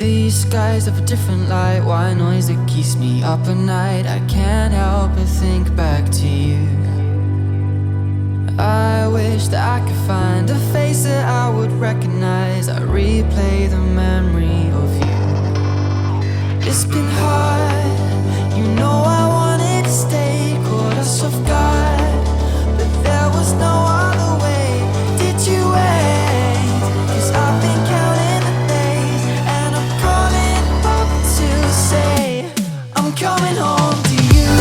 These skies have a different light, white noise that keeps me up at night. I can't help but think back to you. I wish that I could find a face that I would recognize. I replay the memory of you. It's been hard, you know I wanted to stay, caught us off guard, but there was no other way. Did you wait? 'Cause I've been counting the days, and I'm calling up to say I'm coming home to you.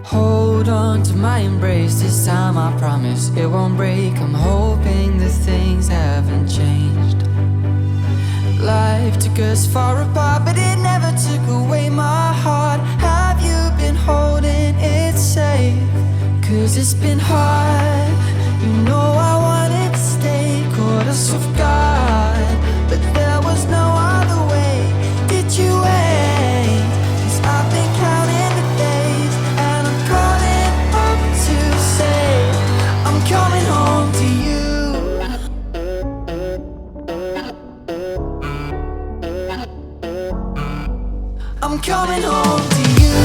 Hold on to my embrace, this time I promise it won't break. I'm hoping that things haven't changed. Life took us far apart, but it never took away my heart. Have you been holding it safe? 'Cause it's been hard, you know I wanted to stay, caught us off guard, but there was no other way. Did you wait? 'Cause I've been counting the days, and I'm calling up to say I'm coming home to you. I'm coming home to you.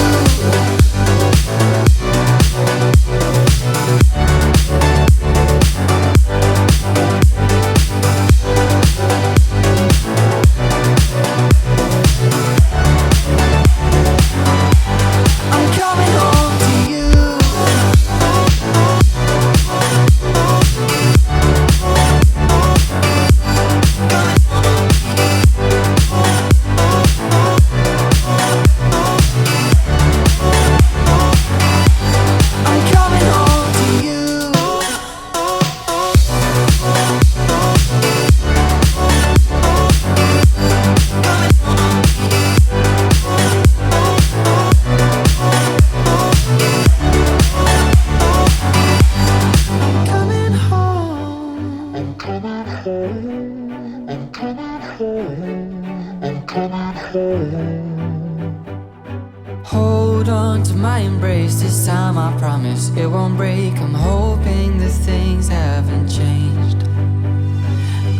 Hold on to my embrace, this time I promise it won't break. I'm hoping that things haven't changed.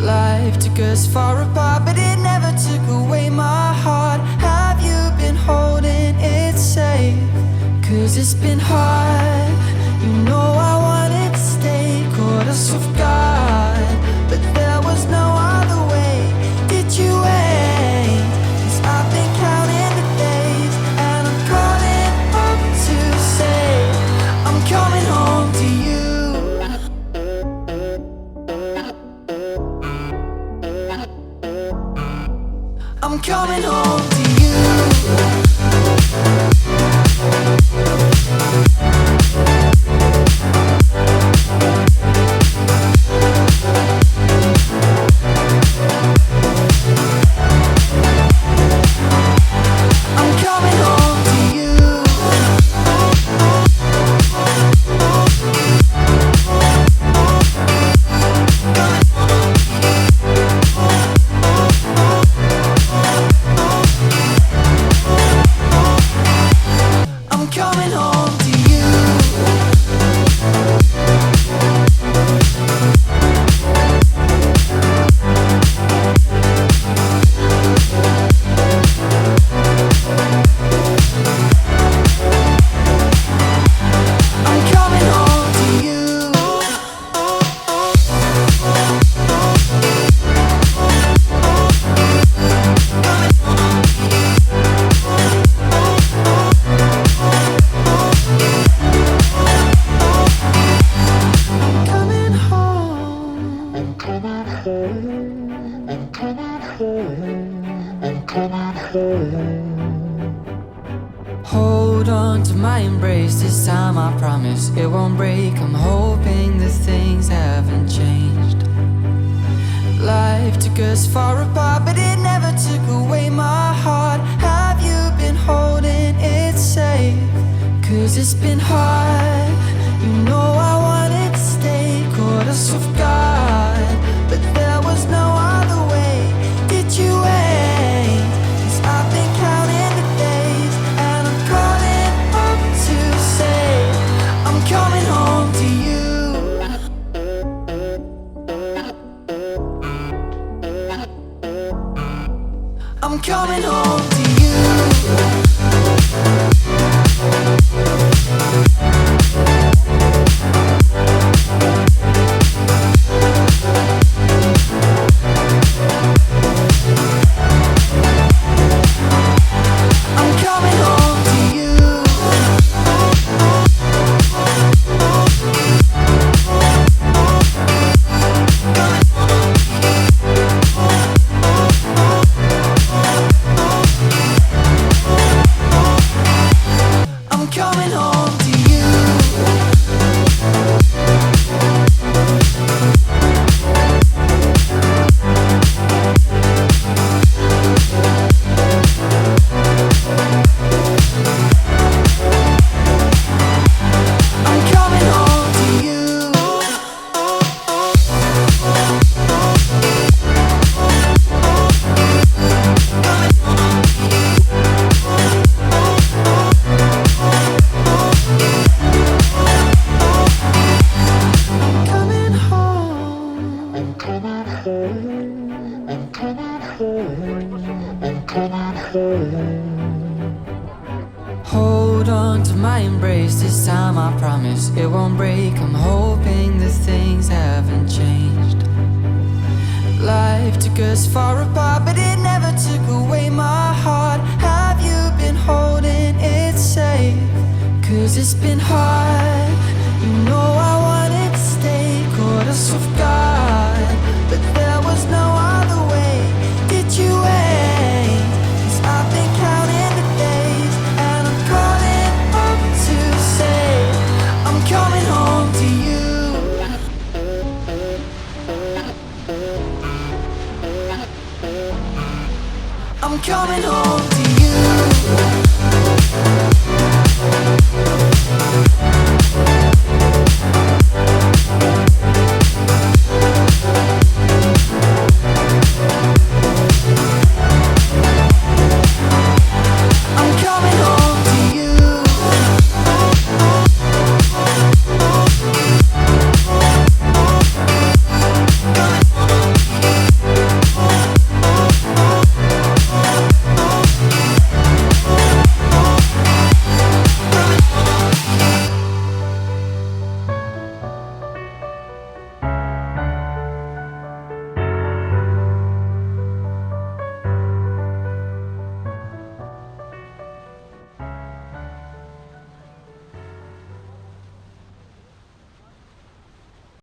Life took us far apart, but it never took away my heart. Have you been holding it safe? 'Cause it's been hard, you know I wanted to stay, caught us off guard, but there was no other way. Did you wait? 'Cause I've been counting the days, and I'm calling up to say I'm coming home to you. I'm coming home to you. Hold on to my embrace, this time I promise it won't break. I'm hoping that things haven't changed. Life took us far apart, but it never took away my heart. Have you been holding it safe? 'Cause it's been hard. You know I wanted to stay, caught us off guard, but there was no other way. Did you wait? 'Cause I've been counting the days, and I'm calling up to say I'm coming home to you. I'm coming home to you. Hold on to my embrace, this time I promise it won't break. I'm hoping that things haven't changed. Life took us far apart, but it never took away my heart. Have you been holding it safe? 'Cause it's been hard.